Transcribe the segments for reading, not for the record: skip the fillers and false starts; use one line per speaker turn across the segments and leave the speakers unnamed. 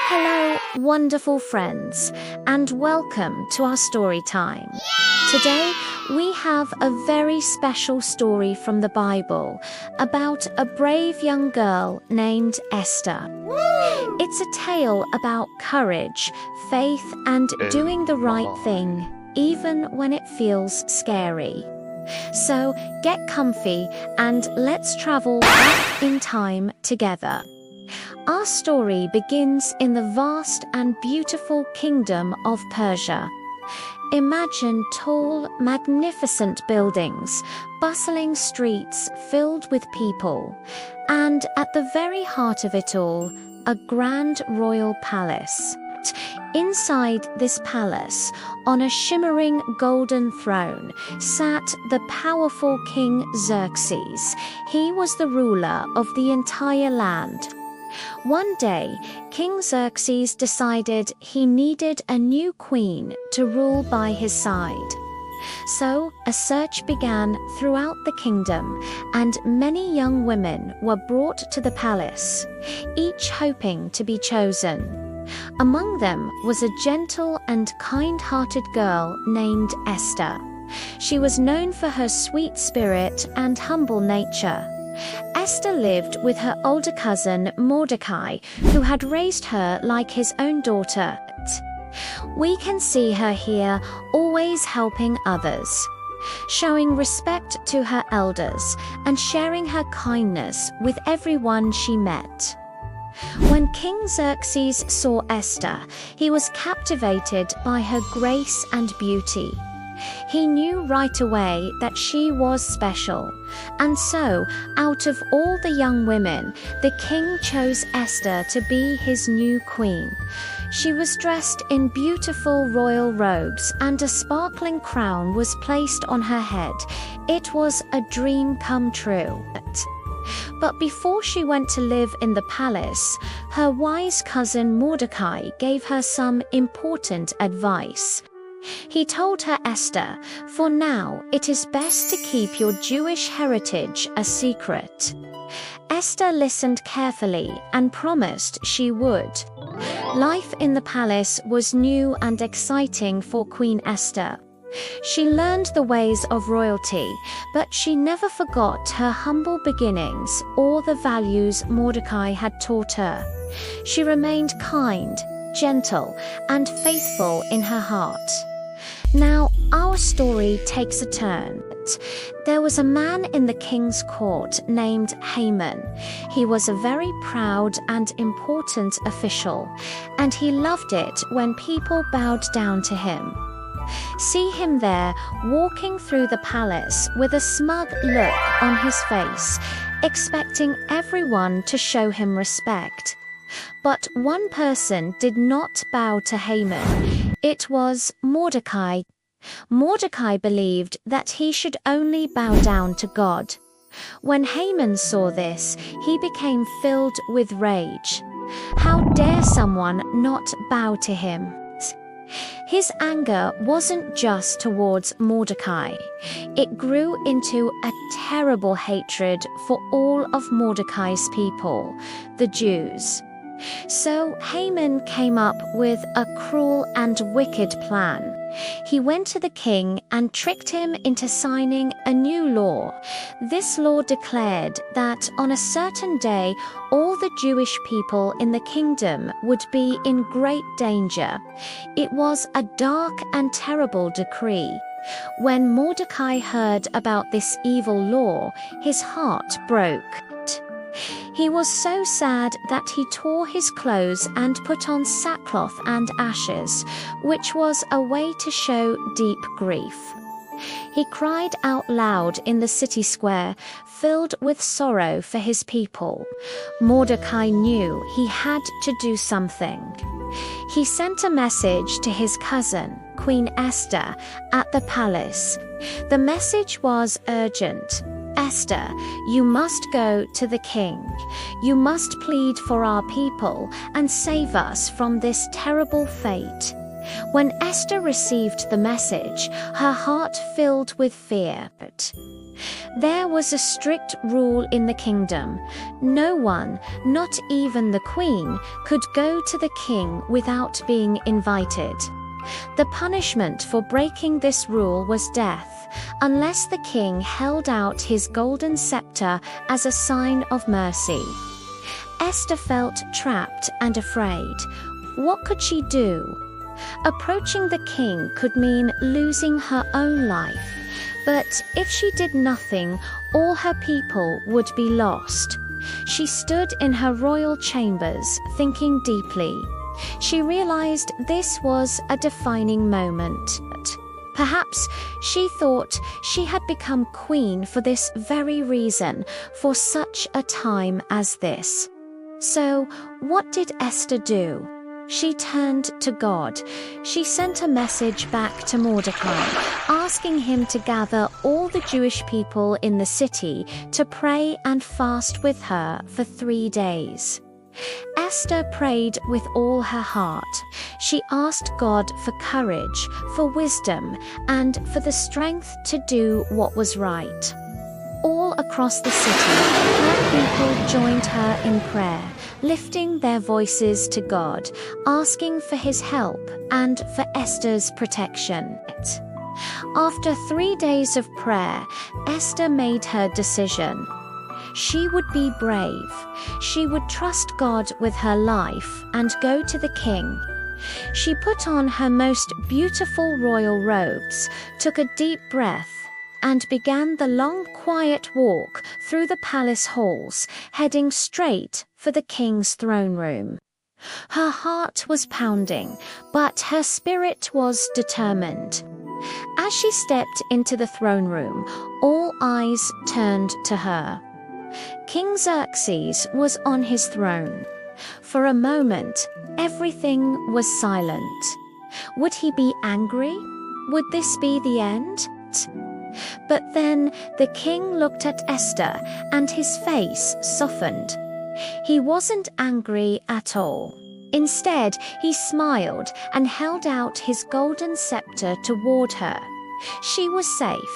Hello, wonderful friends, and welcome to our story time. Today, we have a very special story from the Bible about a brave young girl named Esther. It's a tale about courage, faith, and doing the right thing, even when it feels scary. So, get comfy and let's travel back in time together. Our story begins in the vast and beautiful kingdom of Persia. Imagine tall, magnificent buildings, bustling streets filled with people, and at the very heart of it all, a grand royal palace. Inside this palace, on a shimmering golden throne, sat the powerful King Xerxes. He was the ruler of the entire land. One day, King Xerxes decided he needed a new queen to rule by his side. So, a search began throughout the kingdom, and many young women were brought to the palace, each hoping to be chosen. Among them was a gentle and kind-hearted girl named Esther. She was known for her sweet spirit and humble nature. Esther lived with her older cousin Mordecai, who had raised her like his own daughter. We can see her here, always helping others, showing respect to her elders, and sharing her kindness with everyone she met. When King Xerxes saw Esther, he was captivated by her grace and beauty. He knew right away that she was special, and so, out of all the young women, the king chose Esther to be his new queen. She was dressed in beautiful royal robes, and a sparkling crown was placed on her head. It was a dream come true. But before she went to live in the palace, her wise cousin Mordecai gave her some important advice. He told her, Esther, for now it is best to keep your Jewish heritage a secret. Esther listened carefully and promised she would. Life in the palace was new and exciting for Queen Esther. She learned the ways of royalty, but she never forgot her humble beginnings or the values Mordecai had taught her. She remained kind, gentle, and faithful in her heart. Now, our story takes a turn. There was a man in the king's court named Haman. He was a very proud and important official, and he loved it when people bowed down to him. See him there, walking through the palace with a smug look on his face, expecting everyone to show him respect. But one person did not bow to Haman. It was Mordecai. Mordecai believed that he should only bow down to God. When Haman saw this, he became filled with rage. How dare someone not bow to him? His anger wasn't just towards Mordecai. It grew into a terrible hatred for all of Mordecai's people, the Jews. So Haman came up with a cruel and wicked plan. He went to the king and tricked him into signing a new law. This law declared that on a certain day, all the Jewish people in the kingdom would be in great danger. It was a dark and terrible decree. When Mordecai heard about this evil law, his heart broke. He was so sad that he tore his clothes and put on sackcloth and ashes, which was a way to show deep grief. He cried out loud in the city square, filled with sorrow for his people. Mordecai knew he had to do something. He sent a message to his cousin, Queen Esther, at the palace. The message was urgent. Esther, you must go to the king. You must plead for our people and save us from this terrible fate. When Esther received the message, her heart filled with fear. There was a strict rule in the kingdom. No one, not even the queen, could go to the king without being invited. The punishment for breaking this rule was death, unless the king held out his golden scepter as a sign of mercy. Esther felt trapped and afraid. What could she do? Approaching the king could mean losing her own life. But if she did nothing, all her people would be lost. She stood in her royal chambers, thinking deeply. She realized this was a defining moment. Perhaps she thought she had become queen for this very reason, for such a time as this. So, what did Esther do? She turned to God. She sent a message back to Mordecai, asking him to gather all the Jewish people in the city to pray and fast with her for 3 days. Esther prayed with all her heart. She asked God for courage, for wisdom, and for the strength to do what was right. All across the city, her people joined her in prayer, lifting their voices to God, asking for his help and for Esther's protection. After 3 days of prayer, Esther made her decision. She would be brave. She would trust God with her life and go to the king. She put on her most beautiful royal robes, took a deep breath, and began the long, quiet walk through the palace halls, heading straight for the king's throne room. Her heart was pounding, but her spirit was determined. As she stepped into the throne room, all eyes turned to her. King Xerxes was on his throne. For a moment, everything was silent. Would he be angry? Would this be the end? But then the king looked at Esther and his face softened. He wasn't angry at all. Instead, he smiled and held out his golden scepter toward her. She was safe.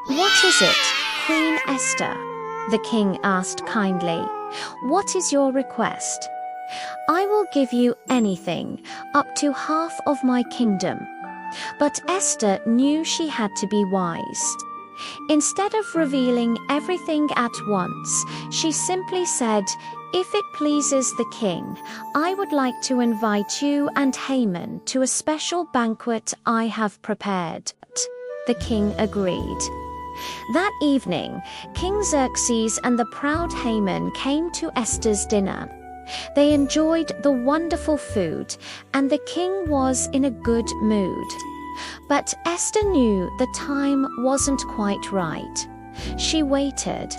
"What is it, Queen Esther?" the king asked kindly. "What is your request?" "I will give you anything, up to half of my kingdom." But Esther knew she had to be wise. Instead of revealing everything at once, she simply said, "If it pleases the king, I would like to invite you and Haman to a special banquet I have prepared." The king agreed. That evening, King Xerxes and the proud Haman came to Esther's dinner. They enjoyed the wonderful food, and the king was in a good mood. But Esther knew the time wasn't quite right. She waited.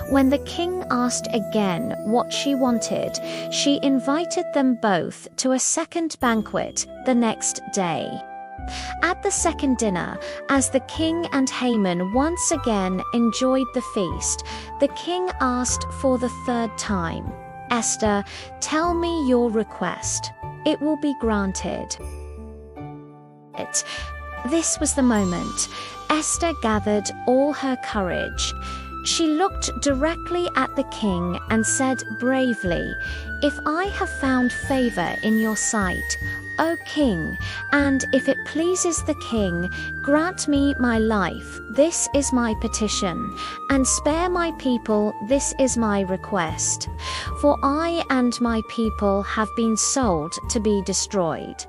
When the king asked again what she wanted, she invited them both to a second banquet the next day. At the second dinner, as the king and Haman once again enjoyed the feast, the king asked for the third time, "Esther, tell me your request. It will be granted." This was the moment. Esther gathered all her courage. She looked directly at the king and said bravely, "If I have found favor in your sight, O king, and if it pleases the king, grant me my life, this is my petition, and spare my people, this is my request. For I and my people have been sold to be destroyed."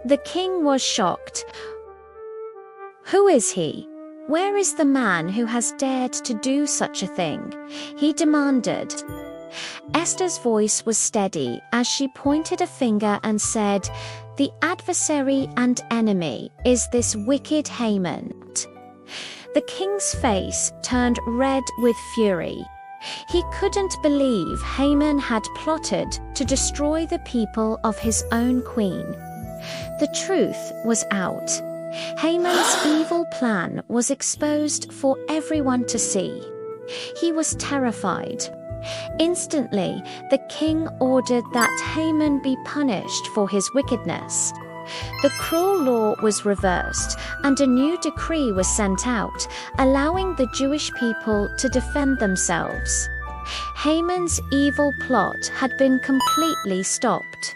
The king was shocked. "Who is he? Where is the man who has dared to do such a thing?" he demanded. Esther's voice was steady as she pointed a finger and said, "The adversary and enemy is this wicked Haman." The king's face turned red with fury. He couldn't believe Haman had plotted to destroy the people of his own queen. The truth was out. Haman's evil plan was exposed for everyone to see. He was terrified. Instantly, the king ordered that Haman be punished for his wickedness. The cruel law was reversed, and a new decree was sent out, allowing the Jewish people to defend themselves. Haman's evil plot had been completely stopped.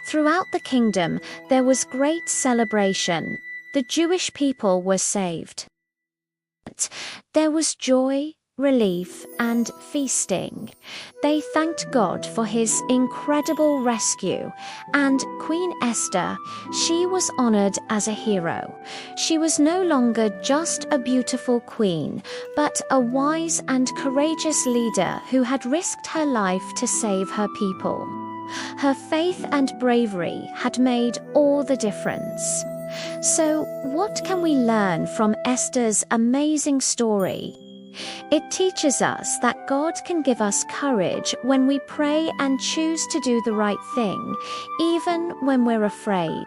Throughout the kingdom, there was great celebration. The Jewish people were saved. There was joy, relief, and feasting. They thanked God for his incredible rescue, and Queen Esther, she was honored as a hero. She was no longer just a beautiful queen, but a wise and courageous leader who had risked her life to save her people. Her faith and bravery had made all the difference. So, what can we learn from Esther's amazing story? It teaches us that God can give us courage when we pray and choose to do the right thing, even when we're afraid.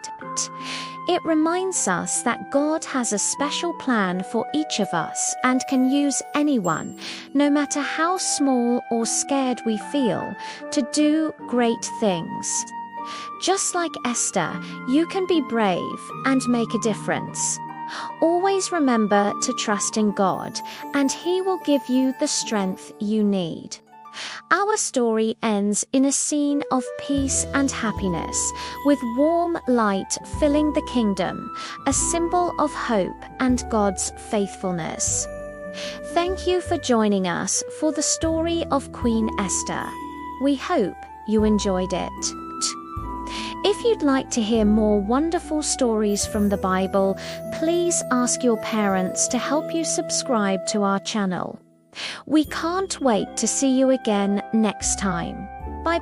It reminds us that God has a special plan for each of us and can use anyone, no matter how small or scared we feel, to do great things. Just like Esther, you can be brave and make a difference. Always remember to trust in God, and He will give you the strength you need. Our story ends in a scene of peace and happiness, with warm light filling the kingdom, a symbol of hope and God's faithfulness. Thank you for joining us for the story of Queen Esther. We hope you enjoyed it. If you'd like to hear more wonderful stories from the Bible, please ask your parents to help you subscribe to our channel. We can't wait to see you again next time. Bye.